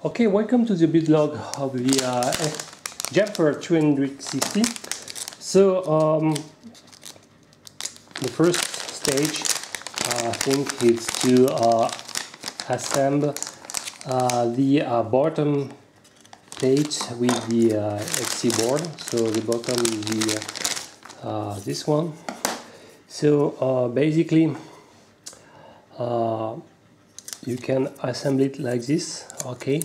Okay, welcome to the build log of the Jumper 260. So the first stage I think is to assemble the bottom plate with the XC board. So the bottom is this one. So basically you can assemble it like this, okay,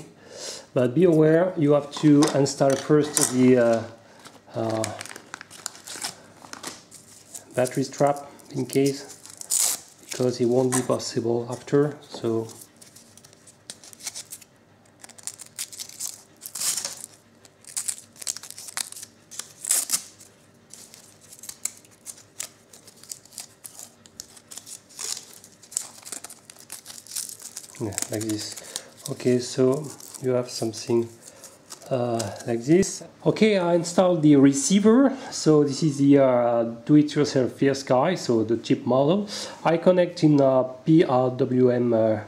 but be aware you have to install first the battery strap in case, because it won't be possible after. So yeah, like this. Okay, so you have something like this. Okay, I installed the receiver. So this is the do-it-yourself Fierce Sky, so the cheap model. I connect in a PRWM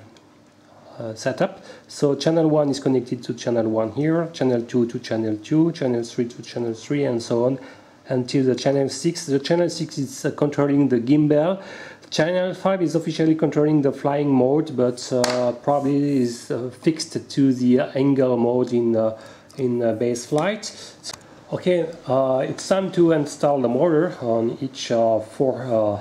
setup. So channel 1 is connected to channel 1 here, channel 2 to channel 2, channel 3 to channel 3, and so on until the channel 6. The channel 6 is controlling the gimbal. Channel 5 is officially controlling the flying mode, but probably is fixed to the angle mode in base flight. Okay, it's time to install the motor on each 4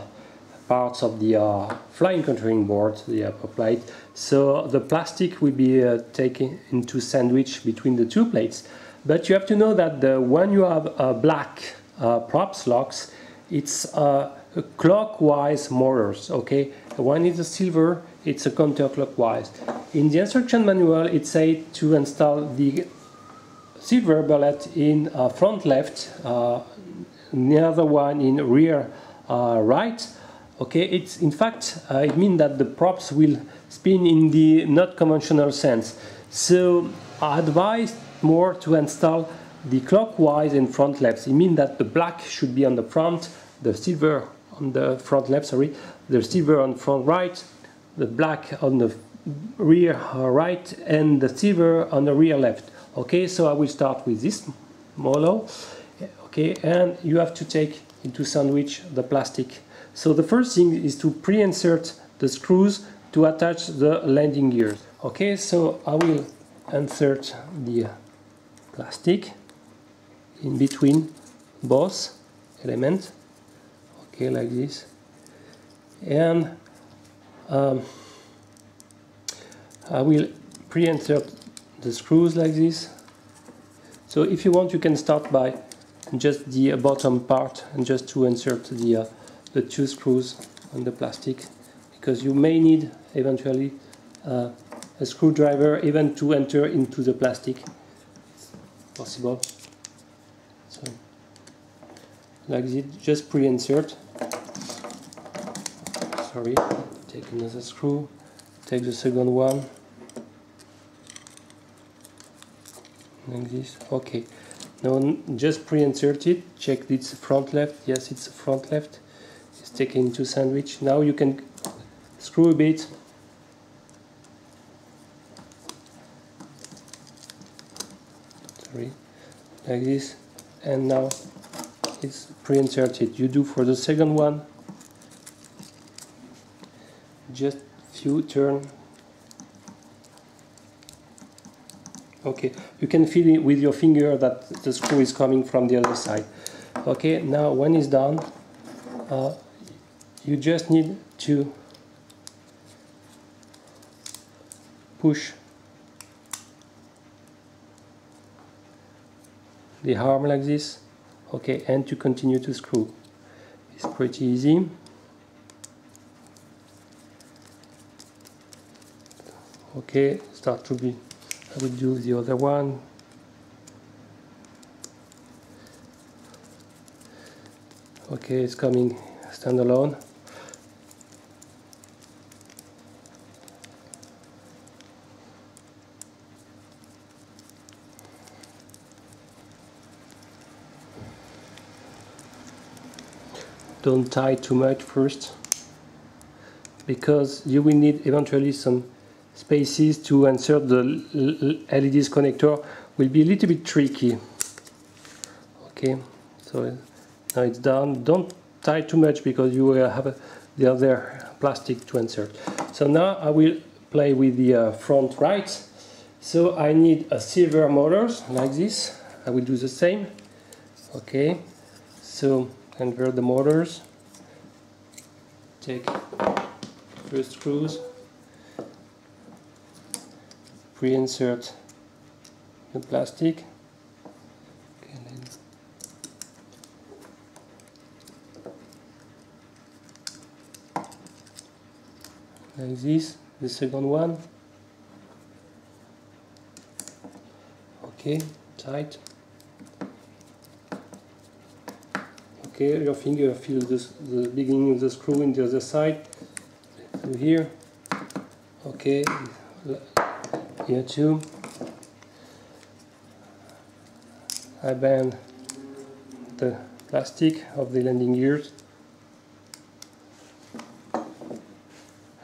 parts of the flying controlling board, the upper plate. So the plastic will be taken into sandwich between the 2 plates. But you have to know that when you have black props locks, it's clockwise motors, okay? When it's a silver, it's a counterclockwise. In the instruction manual, it says to install the silver bullet in front left, the other one in rear right. Okay, it's in fact it means that the props will spin in the not conventional sense. So I advise more to install the clockwise in front left. It means that the black should be on the front, the silver on the front left, sorry, the silver on front right, the black on the rear right, and the silver on the rear left. Okay, so I will start with this model. Okay, and you have to take into sandwich the plastic. So the first thing is to pre-insert the screws to attach the landing gears. Okay, so I will insert the plastic in between both elements. Okay, like this, and I will pre-insert the screws like this. So if you want, you can start by just the bottom part and just to insert the 2 screws on the plastic, because you may need eventually a screwdriver even to enter into the plastic. It's possible. So like this, just pre-insert. Sorry, take another screw, take the second one, like this. Okay, now just pre-insert it, check it's front left, yes it's front left, it's taken into sandwich. Now you can screw a bit, sorry, like this, and now it's pre-inserted. You do for the second one, just few turn. Okay, you can feel it with your finger that the screw is coming from the other side. Okay, now when it's done, you just need to push the arm like this. Okay, and to continue to screw. It's pretty easy. Okay, start to be, I will do the other one. Okay, it's coming standalone. Don't tie too much first, because you will need eventually some spaces to insert the LEDs connector will be a little bit tricky. Okay, so now it's done. Don't tie too much because you will have the other plastic to insert. So now I will play with the front right. So I need a silver motors like this. I will do the same. Okay, so convert the motors. Take first screws. Pre-insert the plastic. Okay, like this. The second one. Okay, tight. Okay, your finger feels the beginning of the screw in the other side. So here. Okay, here too. I bend the plastic of the landing gears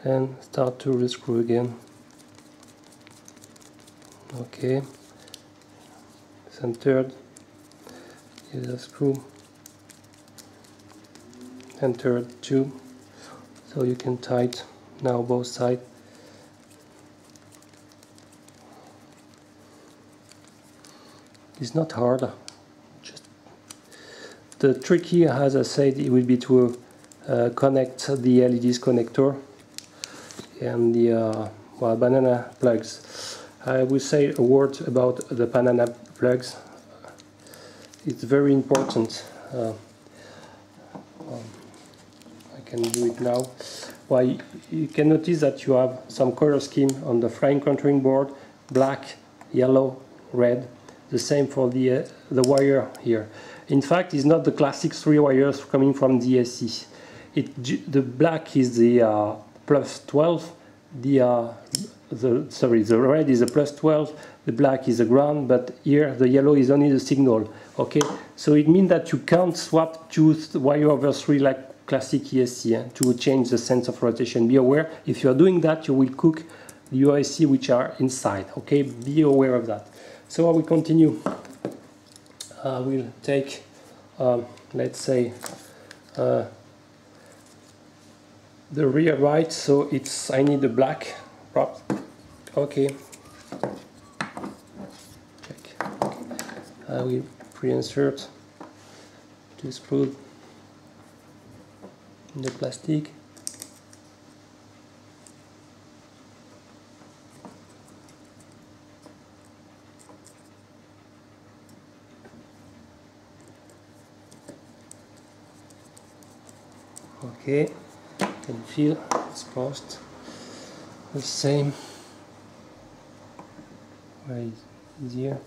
and start to rescrew again. Okay, centered. Here's a screw. Entered two, so you can tight now both sides. It's not hard. Just the trick here, as I said, it will be to connect the LEDs connector and the banana plugs. I will say a word about the banana plugs. It's very important. I can do it now. Well, you can notice that you have some color scheme on the flying contouring board: black, yellow, red. The same for the wire here. In fact, it's not the classic 3 wires coming from DSC. The black is the plus 12. The red is a plus 12. The black is the ground, but here the yellow is only the signal. Okay, so it means that you can't swap 2 wire over 3 like classic ESC to change the sense of rotation. Be aware, if you are doing that, you will cook the UIC which are inside. Okay, be aware of that. So I will continue. I will take, let's say, the rear right. So I need the black prop. Okay. Check. I will pre-insert 2 screws in the plastic. Okay, you can feel it's crossed the same right here.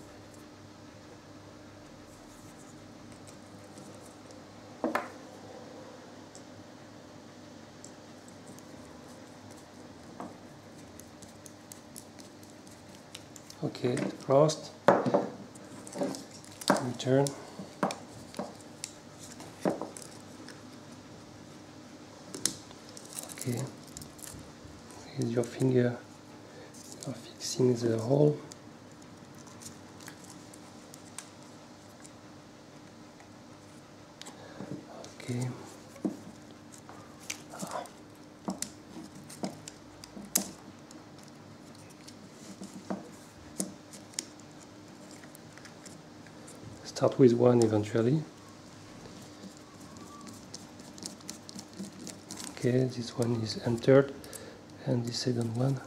Okay, crossed. Return. Okay, with your finger you are fixing the hole. Okay. Start with one eventually. Okay, this one is entered, and the second one.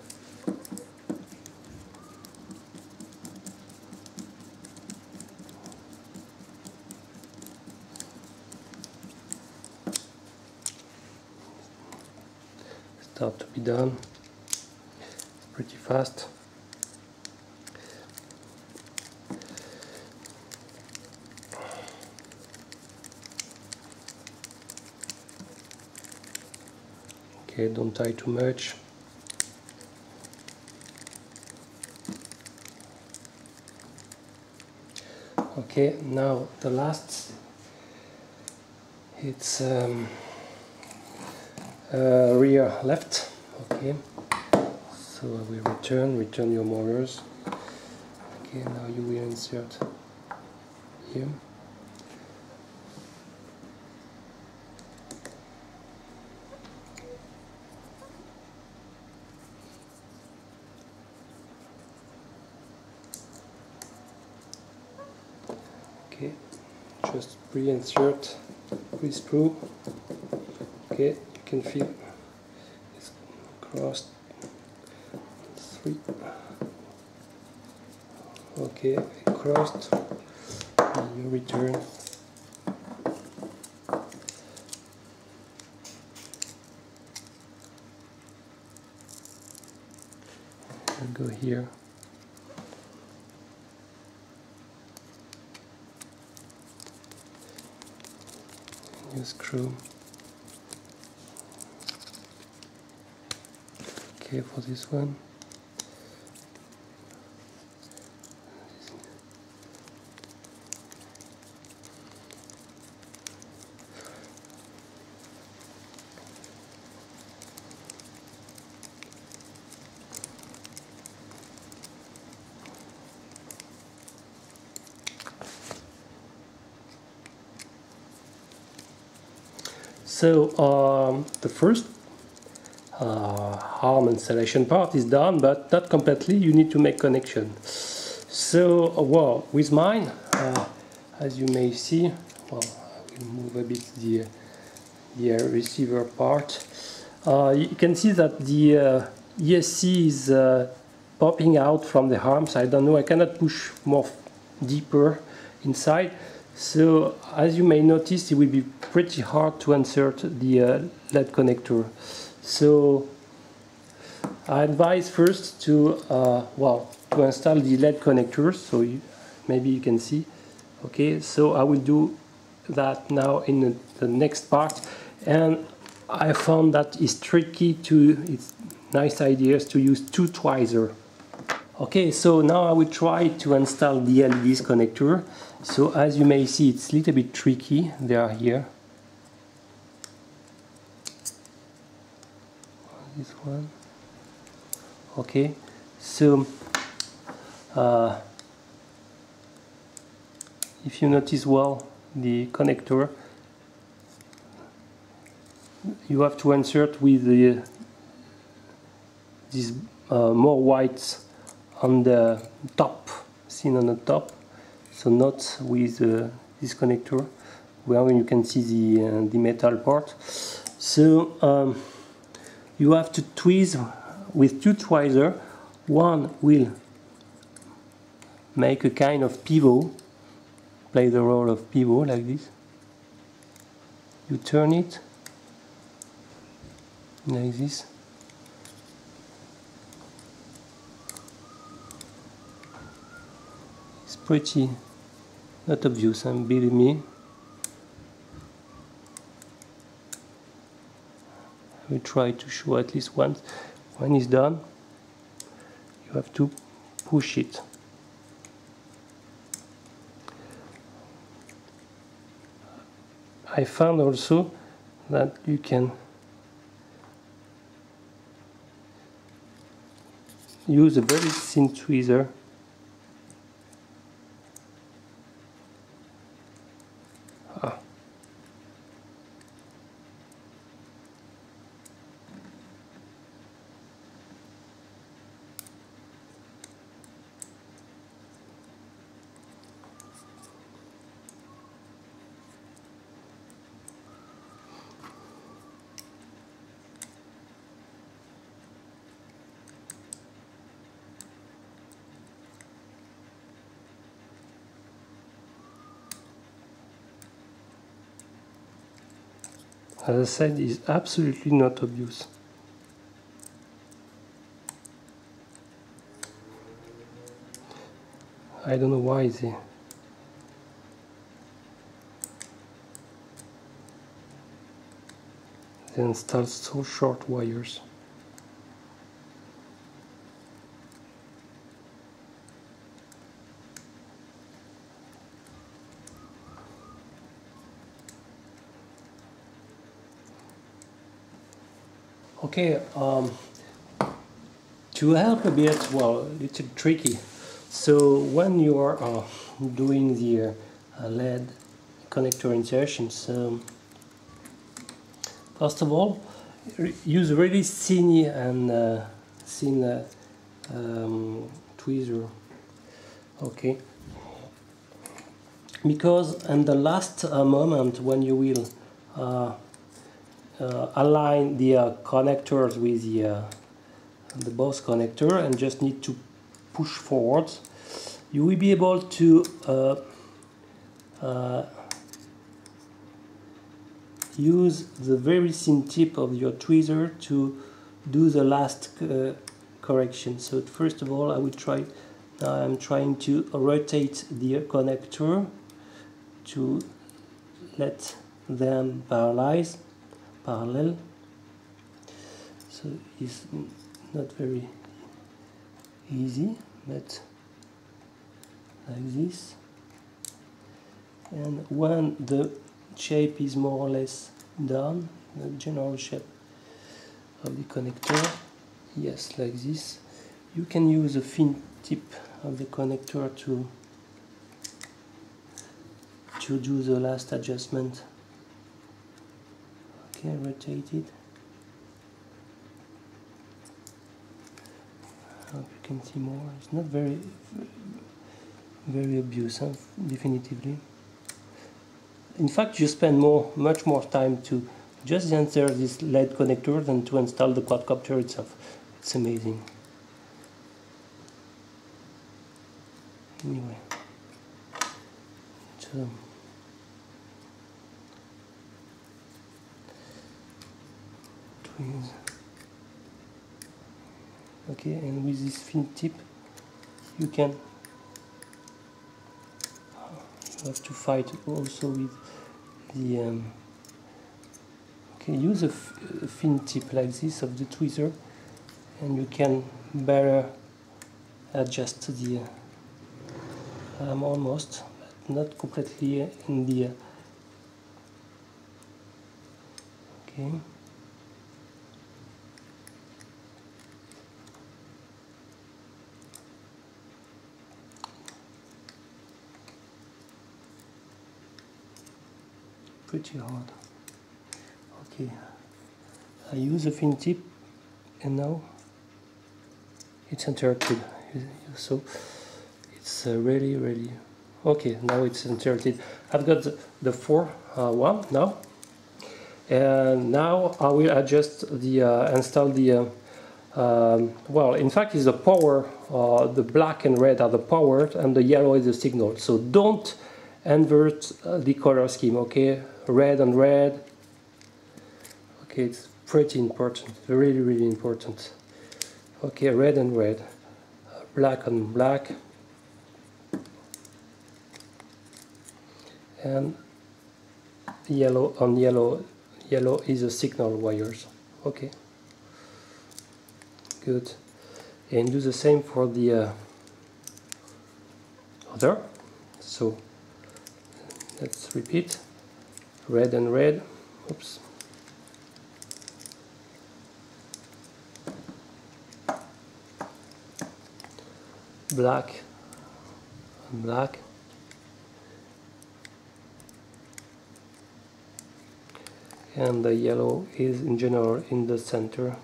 Start to be done. It's pretty fast. Okay, don't tie too much. Okay, now the last, it's rear left. Okay, so So I will return your motors. Okay, now you will insert here. Okay, just pre-insert, pre-screw. Okay, you can feel it's crossed. 3. Okay, crossed. And you return. And go here. You screw. Okay, for this one. So the first arm installation part is done, but not completely. You need to make connection. So well, with mine, as you may see, well, I will move a bit the receiver part. You can see that the ESC is popping out from the arms. I don't know, I cannot push more deeper inside. So as you may notice, it will be pretty hard to insert the LED connector. So I advise first to to install the LED connectors. So maybe you can see. Okay, so I will do that now in the next part. And I found that it's tricky it's nice ideas to use 2 twizer. Okay, so now I will try to install the LEDs connector. So as you may see, it's a little bit tricky. They are here. This one. Okay, so if you notice well the connector, you have to insert with these more whites on the top, seen on the top, so not with this connector where you can see the metal part. So you have to twist with 2 tweezers. One will make a kind of pivot, play the role of pivot like this. You turn it like this. It's pretty not obvious, and believe me. I will try to show at least once. When it's done, you have to push it. I found also that you can use a very thin tweezer . As I said, is absolutely not obvious. I don't know why they install so short wires. Okay, To help a bit, well, it's tricky. So when you are doing the LED connector insertions, first of all, use really thin and thin tweezer. Okay. Because in the last moment when you will align the connectors with the both connector and just need to push forward, you will be able to use the very thin tip of your tweezer to do the last correction. So first of all, I will try. Now I'm trying to rotate the connector to let them parallel. So it's not very easy, but like this. And when the shape is more or less done, the general shape of the connector, yes, like this, you can use a thin tip of the connector to do the last adjustment. Okay, rotate it. I hope you can see more. It's not very obvious, huh? Definitively. In fact, you spend much more time to just insert this LED connector than to install the quadcopter itself. It's amazing. Anyway, so okay, and with this thin tip, you have to fight also with the okay, use a thin tip like this of the tweezer, and you can better adjust the almost, but not completely in the okay. Pretty hard. Okay, I use a thin tip, and now it's inserted. So it's really okay. Now it's inserted. I've got the 4 one now, and now I will adjust the install the well, in fact, it's the power. The black and red are the power, and the yellow is the signal. So don't invert the color scheme. Okay, red and red. Okay, it's pretty important, really important. Okay, red and red, black on black, and yellow on yellow. Yellow is the signal wires. Okay, good. And do the same for the other. So let's repeat. Red and red. Oops. Black and black. And the yellow is in general in the center.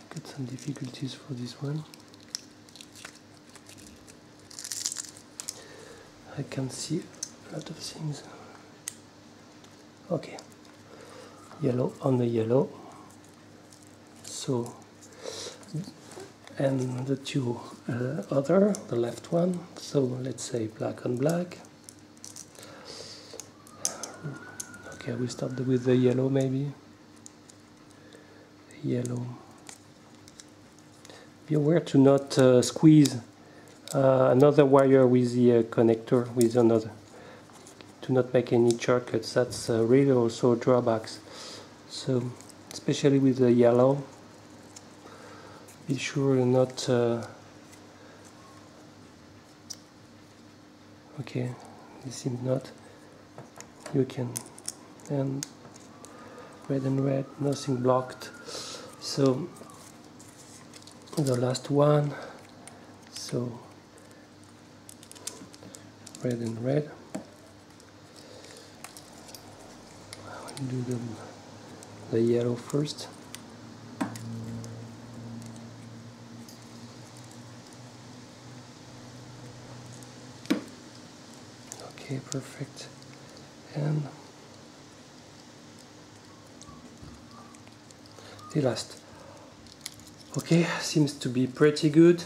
Got some difficulties for this one. I can see a lot of things. Okay, yellow on the yellow. So, and the two other, the left one. So let's say black on black. Okay, we start with the yellow maybe. Yellow. Be aware to not squeeze another wire with the connector with another, to not make any shortcuts. That's really also drawbacks. So especially with the yellow, be sure you're not okay, this seems not, you can, and red, nothing blocked. So the last one, so red and red. I will do the yellow first. Okay, perfect. And the last. Okay, seems to be pretty good.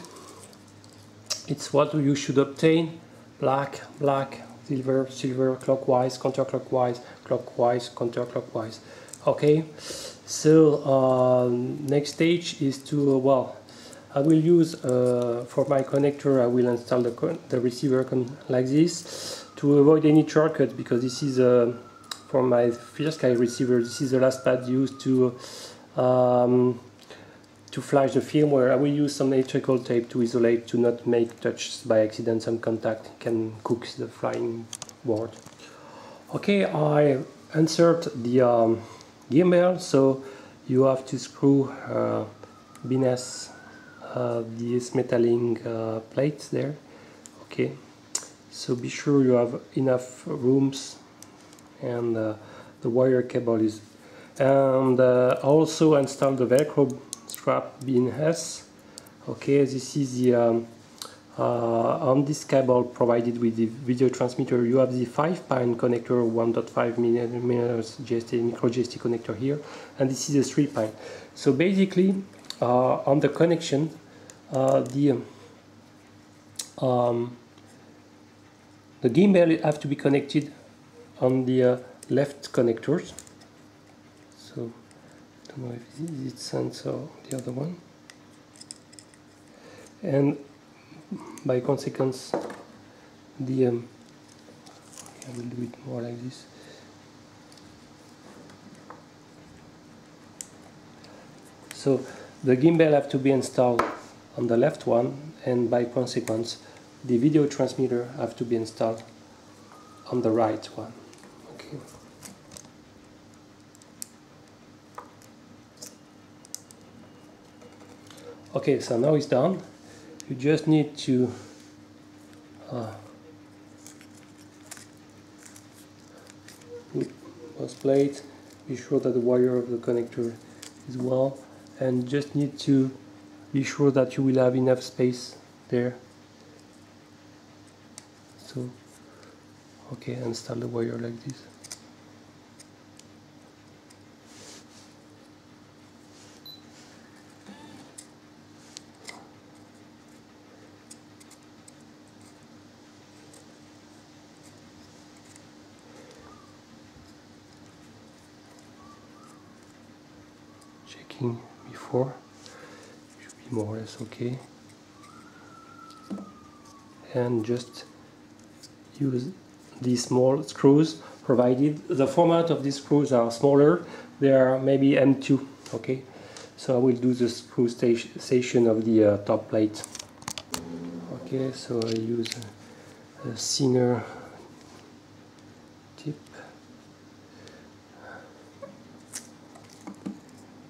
It's what you should obtain. Black, black, silver, silver, clockwise, counterclockwise, clockwise, counterclockwise. Okay, so next stage is to, well, I will use, for my connector, I will install the receiver like this to avoid any shortcuts, because this is, for my FireSky receiver, this is the last pad used to flash the firmware. I will use some electrical tape to isolate, to not make touches by accident. Some contact can cook the flying board. Okay, I insert the gimbal, so you have to screw beneath these metallic plates there. Okay, so be sure you have enough rooms, and the wire cable is, and also install the Velcro strap beneath. Okay, this is the on this cable provided with the video transmitter. You have the 5-pin connector, 1.5mm GST micro GST connector here, and this is a 3-pin. So basically, on the connection, the gimbal have to be connected on the left connectors. So I don't know if it sends the other one, and by consequence the I will do it more like this. So the gimbal have to be installed on the left one, and by consequence the video transmitter have to be installed on the right one. Okay. Okay, so now it's done. You just need to put those plates, be sure that the wire of the connector is well, and just need to be sure that you will have enough space there. So, okay, install the wire like this. Checking before, should be more or less okay, and just use these small screws provided. The format of these screws are smaller, they are maybe M2. Okay, so I will do the screw station of the top plate. Okay, so I use a thinner tip.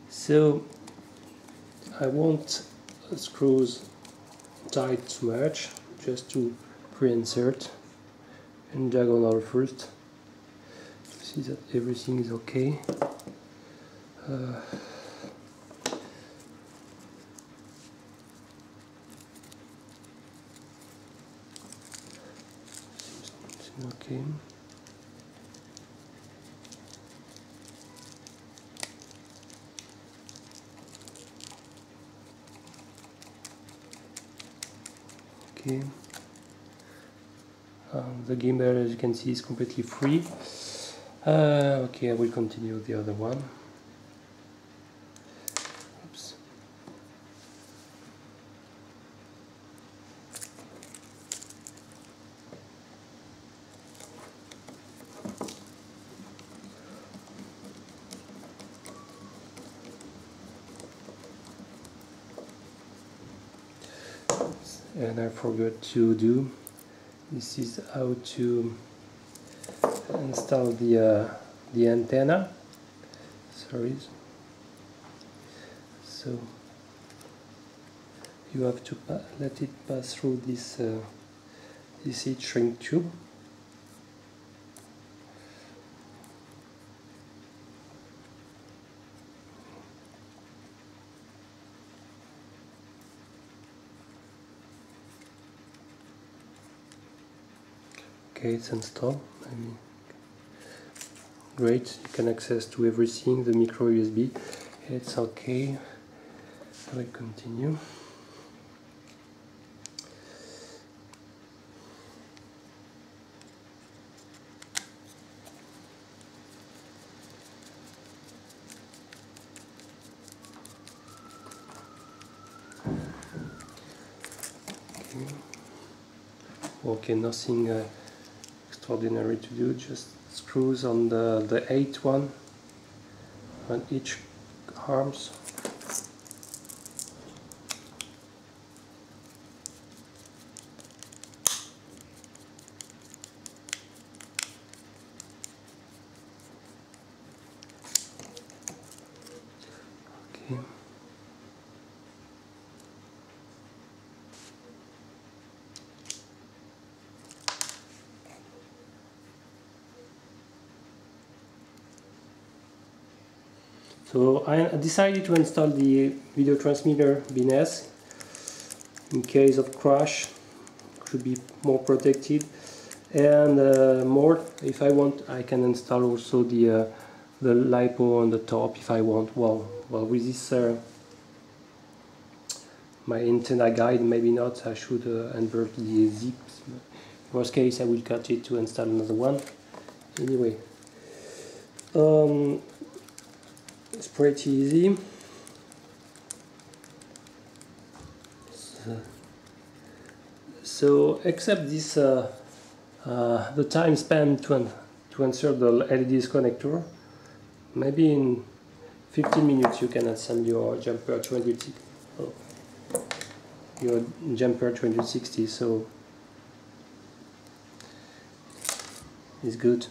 So I won't screws tight too much, just to pre-insert in diagonal first. See that everything is okay. Seems okay. Okay. The gimbal, as you can see, is completely free. Okay, I will continue the other one. Oops. and I forgot to do. This is how to install the antenna. Sorry. So you have to let it pass through this heat shrink tube. Okay, it's installed. Great, you can access to everything, the micro USB. It's okay. I will continue. Okay, nothing extraordinary to do, just screws on the 8 one on each arms. Okay. So I decided to install the video transmitter BNS in case of crash. It should be more protected, and more if I want I can install also the LiPo on the top if I want. Well with this my antenna guide, maybe not. I should invert the zips. Worst case I will cut it to install another one. Anyway. It's pretty easy. So except this, the time spent to insert the LEDs connector, maybe in 15 minutes you can assemble your jumper 260. So it's good.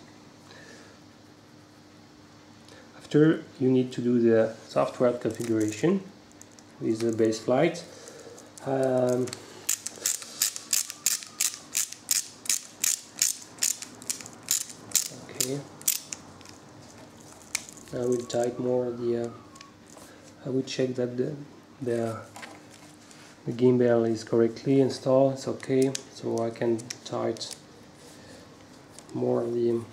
After, you need to do the software configuration with the base flight. Okay. I will type more the. I will check that the gimbal is correctly installed. It's okay, so I can tighten more the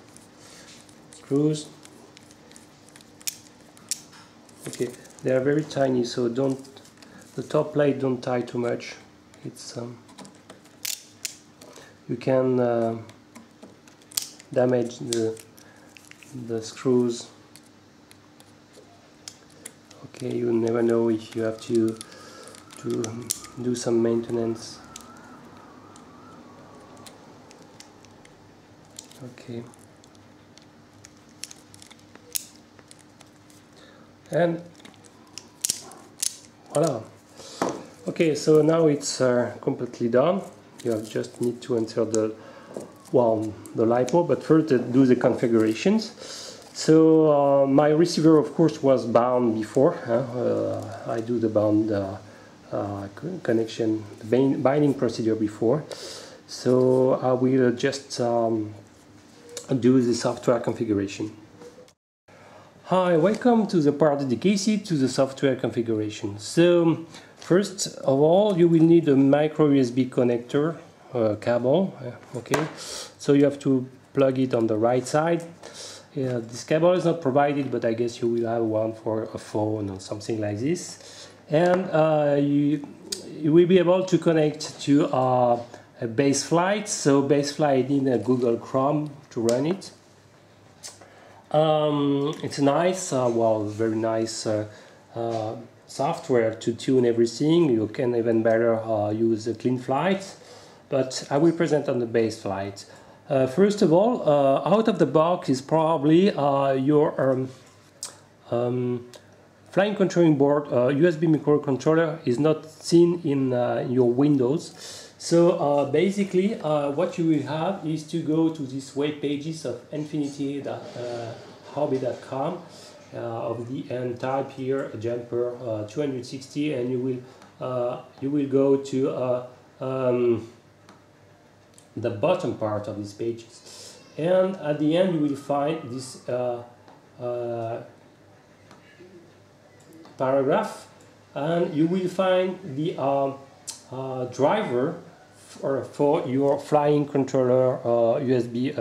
screws. Okay, they are very tiny, so the top plate don't tie too much. It's you can damage the screws. Okay, you never know if you have to do some maintenance. Okay. And voila. Okay, so now it's completely done. You just need to insert the LiPo, but first do the configurations. So my receiver, of course, was bound before. I do the bound connection, the binding procedure before. So I will just do the software configuration. Hi, welcome to the part dedicated to the software configuration. So, first of all, you will need a micro USB connector cable. Okay, so you have to plug it on the right side. This cable is not provided, but I guess you will have one for a phone or something like this. And you will be able to connect to a base flight. So base flight in a Google Chrome to run it. It's nice, very nice software to tune everything. You can even better use a clean flight, but I will present on the base flight. First of all, out of the box is probably your flying controlling board USB microcontroller is not seen in your Windows. So basically what you will have is to go to these web pages of infinity.hobby.com of the and type here jumper 260, and you will go to the bottom part of these pages, and at the end you will find this paragraph, and you will find the driver for your flying controller USB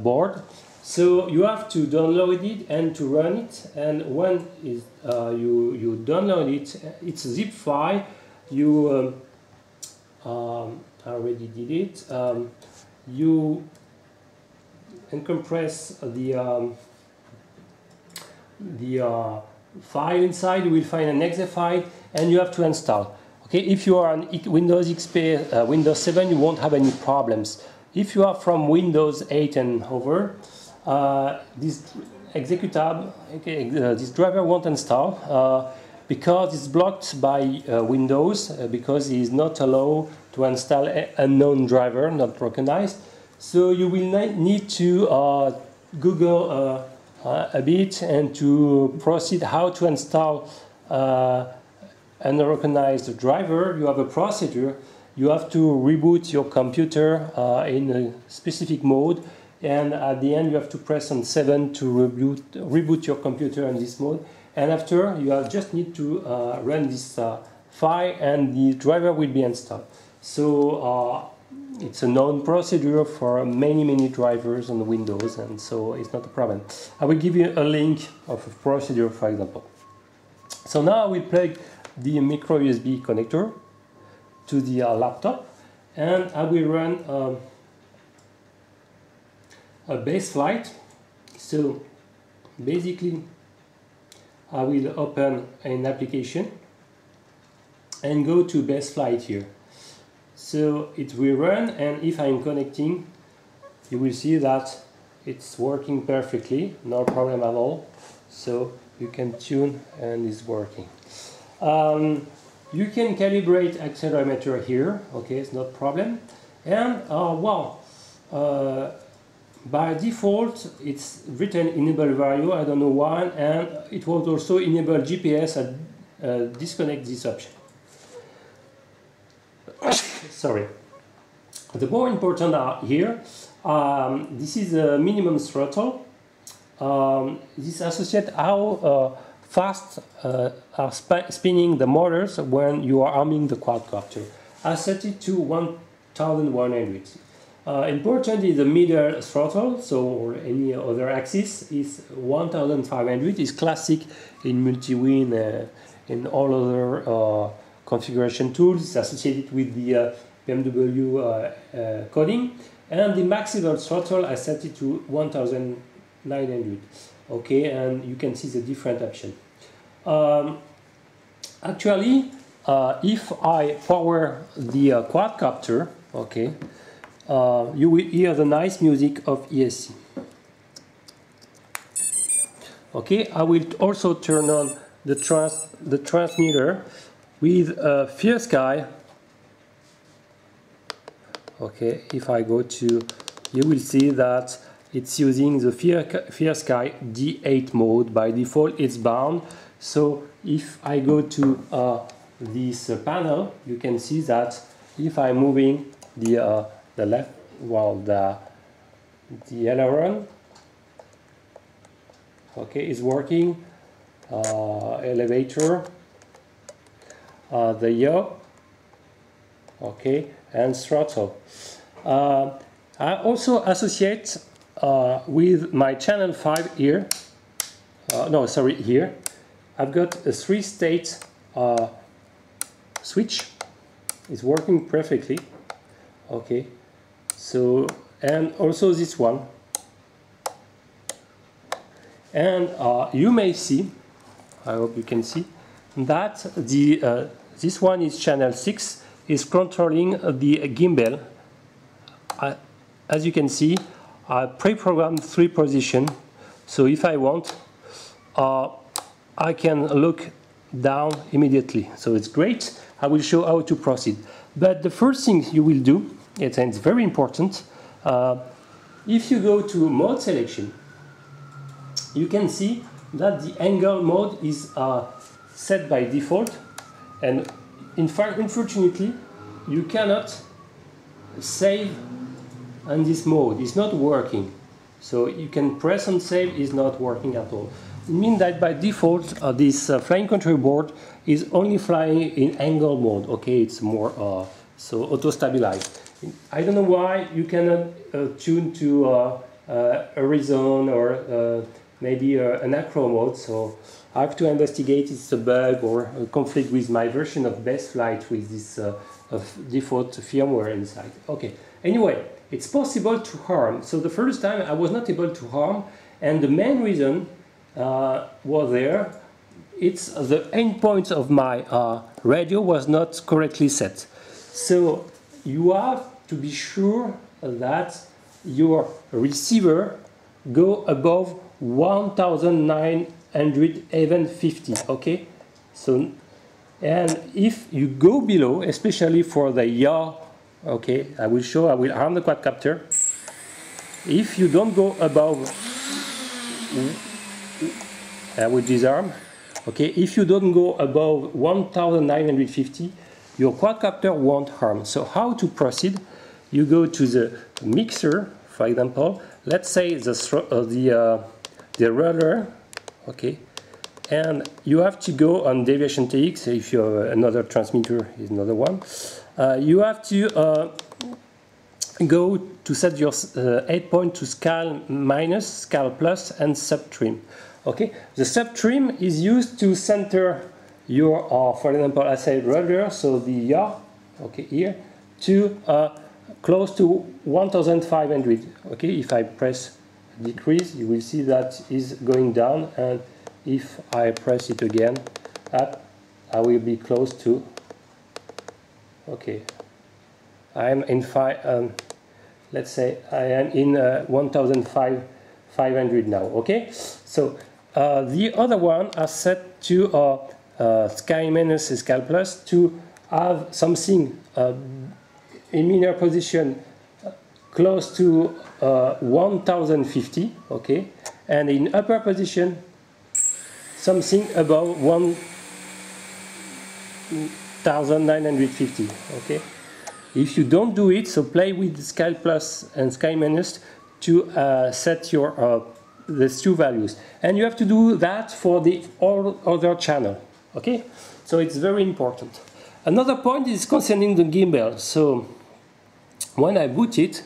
board. So you have to download it and to run it, and when you download it, it's a zip file. You I already did it. You uncompress the file inside. You will find an exe file, and you have to install. Okay, if you are on Windows XP, Windows 7, you won't have any problems. If you are from Windows 8 and over, this executable, okay, this driver won't install because it's blocked by Windows, because it is not allowed to install an unknown driver, not recognized. So you will need to Google a bit and to proceed how to install unrecognized driver. You have a procedure. You have to reboot your computer in a specific mode, and at the end you have to press on 7 to reboot your computer in this mode, and after you just need to run this file and the driver will be installed. So it's a known procedure for many drivers on Windows, and so it's not a problem. I will give you a link of a procedure, for example. So now I will plug the micro USB connector to the laptop, and I will run a base flight. So basically I will open an application and go to base flight here. So it will run, and if I'm connecting, you will see that it's working perfectly, no problem at all. So you can tune and it's working. You can calibrate accelerometer here, okay, it's not a problem. And by default it's written enable value, I don't know why, and it was also enable GPS and disconnect this option. Sorry. The more important here, this is a minimum throttle. This associates how fast are spinning the motors when you are arming the quadcopter. I set it to 1100. Important is the middle throttle, so or any other axis is 1500. Is classic in multi-wing and all other configuration tools. It's associated with the BMW coding, and the maximal throttle I set it to 1900. Okay, and you can see the different option. Actually, if I power the quadcopter, okay, you will hear the nice music of ESC. Okay, I will also turn on the transmitter with Fear Sky. Okay, if I go to, you will see that it's using the Fear Sky D8 mode. By default it's bound. So if I go to this panel, you can see that if I'm moving the left, well, the aileron, okay, is working. Elevator, the yaw, okay, and throttle. I also associate with my channel 5 here. No, sorry, here. I've got a 3-state switch. It's working perfectly. Okay, so, and also this one. And you may see, I hope you can see, that the this one is channel 6, is controlling the gimbal. As you can see, I pre-programmed 3 positions. So if I want, I I can look down immediately. So it's great. I will show how to proceed. But the first thing you will do, and it's very important, if you go to mode selection, you can see that the angle mode is set by default, and in fact, unfortunately, you cannot save on this mode. It's not working. So you can press on save, it's not working at all. It means that by default, this flying control board is only flying in angle mode. Okay, it's more so auto-stabilized. I don't know why you cannot tune to horizon or maybe an acro mode. So I have to investigate if it's a bug or a conflict with my version of Best Flight with this default firmware inside. Okay. Anyway, it's possible to harm. So the first time I was not able to harm, and the main reason was there. It's the endpoint of my radio was not correctly set. So you have to be sure that your receiver go above 1950. Okay, so and if you go below, especially for the yaw, okay, I will arm the quadcopter. If you don't go above, I will disarm. Okay, if you don't go above 1950, your quadcopter won't harm. So how to proceed? You go to the mixer, for example. Let's say the rudder, okay, and you have to go on deviation TX. If you have another transmitter, is another one. You have to go to set your 8 point to scale minus, scale plus, and subtrim. Okay, the subtrim is used to center your, for example, I say rudder, so the yaw, okay, here, to close to 1500. Okay, if I press decrease, you will see that is going down, and if I press it again, up, I will be close to. Okay, I am in let's say I am in 1500 now. Okay, so the other one are set to sky minus, scale plus, to have something in minor position close to 1050, okay, and in upper position something above 1950, okay. If you don't do it, so play with scale plus and sky minus to set your these two values, and you have to do that for the all other channel, okay. So it's very important. Another point is concerning the gimbal. So when I boot it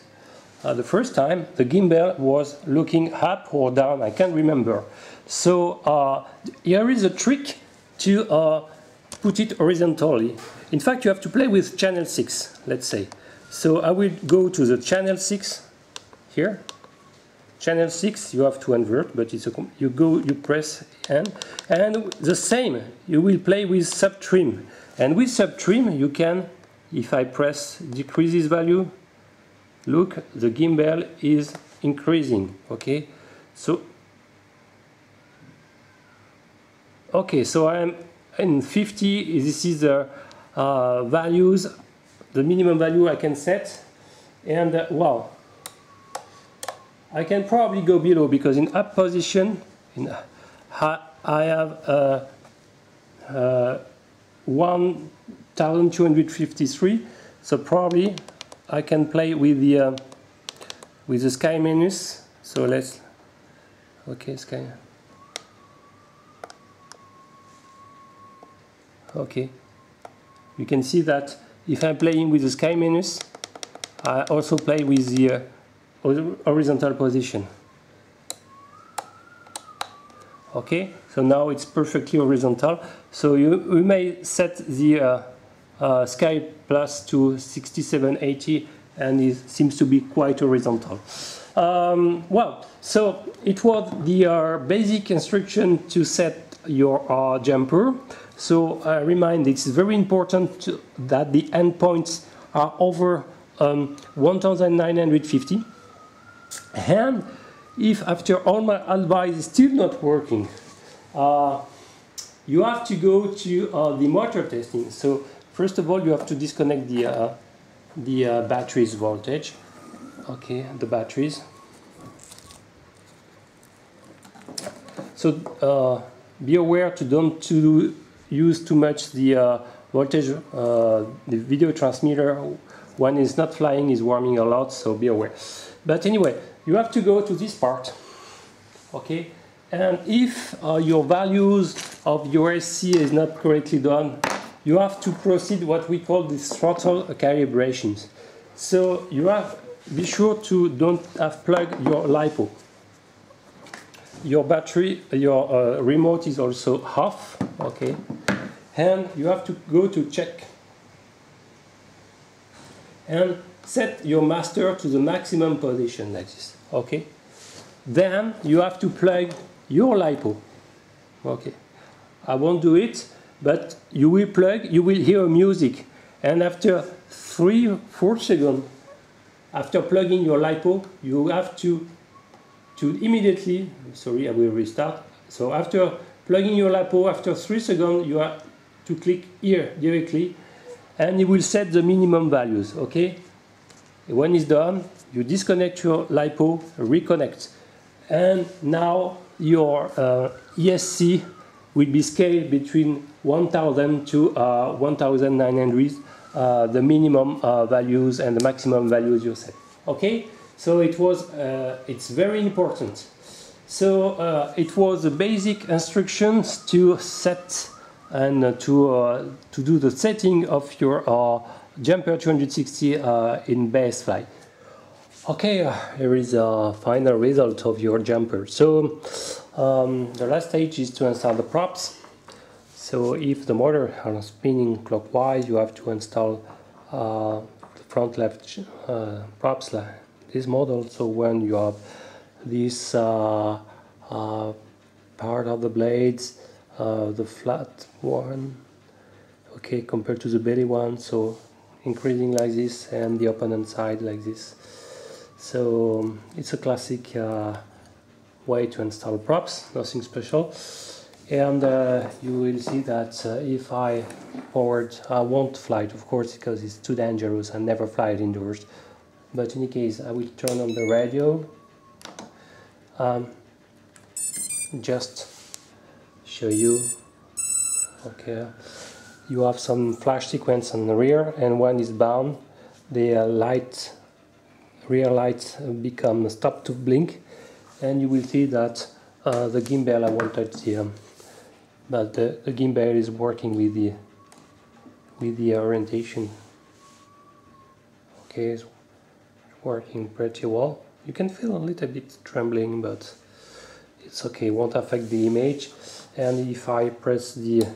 the first time, the gimbal was looking up or down, I can't remember. So here is a trick to put it horizontally. In fact, you have to play with channel 6, let's say. So I will go to the channel 6 here. Channel 6 you have to invert, but it's you press N, and the same, you will play with subtrim. And with subtrim you can, if I press decrease this value, look, the gimbal is increasing, okay. So okay, so I am in 50, this is the values, the minimum value I can set, and wow, I can probably go below, because in up position I have 1253, so probably I can play with the sky minus. So let's, okay, sky, okay, you can see that if I'm playing with the sky minus, I also play with the horizontal position. Okay, so now it's perfectly horizontal. So you may set the sky plus to 6780, and it seems to be quite horizontal. Well, so it was the basic instruction to set your jumper. So I remind, it's very important that the endpoints are over 1950. And if after all my advice is still not working, you have to go to the motor testing. So first of all, you have to disconnect the batteries voltage. Okay, the batteries. So be aware to don't use too much the voltage. The video transmitter, when it's not flying, is warming a lot, so be aware. But anyway, you have to go to this part. Okay, and if your values of your SC is not correctly done, you have to proceed what we call the throttle calibrations. So you have be sure to don't have plugged your LiPo. Your battery, your remote is also off. Okay, and you have to go to check and set your master to the maximum position like this. Okay. Then you have to plug your LiPo. Okay, I won't do it, but you will plug, you will hear music, and after 3-4 seconds, after plugging your LiPo, you have to immediately, sorry, I will restart. So after plugging your LiPo, after 3 seconds, you have to click here directly, and it will set the minimum values. Okay, when it's done, you disconnect your LiPo, reconnect. And now your ESC will be scaled between 1000 to 1900, the minimum values and the maximum values you set. Okay, so it's very important. So it was the basic instructions to set and to do the setting of your jumper 260 in base flight. Okay, here is a final result of your jumper. So the last stage is to install the props. So if the motor is spinning clockwise, you have to install the front left props like this model. So when you have this part of the blades, the flat one, okay, compared to the belly one, so increasing like this, and the opponent side like this. So it's a classic way to install props, nothing special. And you will see that if I powered, I won't fly it, of course, because it's too dangerous and never fly it indoors. But in any case, I will turn on the radio. Just show you. Okay, you have some flash sequence on the rear, and when it's bound, the rear lights become stop to blink, and you will see that the gimbal, I won't touch but the gimbal is working with the orientation. Okay, it's working pretty well. You can feel a little bit trembling, but it's okay, won't affect the image. And if I press the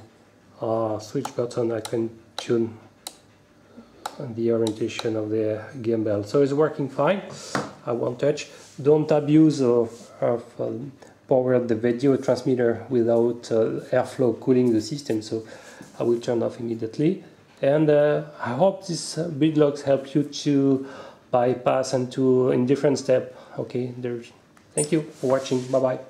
switch button, I can tune the orientation of the gimbal. So it's working fine. I won't touch. Don't abuse of power the video transmitter without airflow cooling the system. So I will turn off immediately. And I hope this build logs help you to bypass and to in different steps. Okay, thank you for watching. Bye bye.